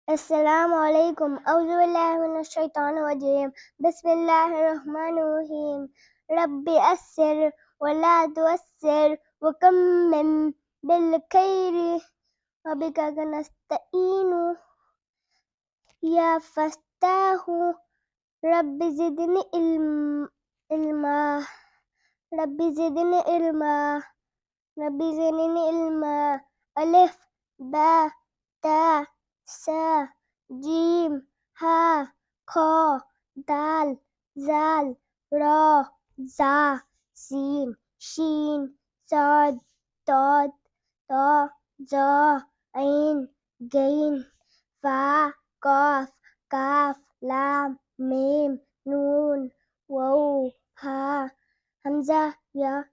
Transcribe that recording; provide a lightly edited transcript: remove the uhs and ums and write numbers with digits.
السلام عليكم. أعوذ بالله من الشيطان الرجيم. بسم الله الرحمن الرحيم. رب أسر ولا تؤسر وكمم بالخير وبك نستعين يا فتاح رب زدني علما رب زدني علما رب زدني علما ألف باء تاء سا جيم ها خا دال زال را زا سين شين صاد ضاد طا ظا عين غين فا قاف كاف لام ميم نون واو ها همزة يا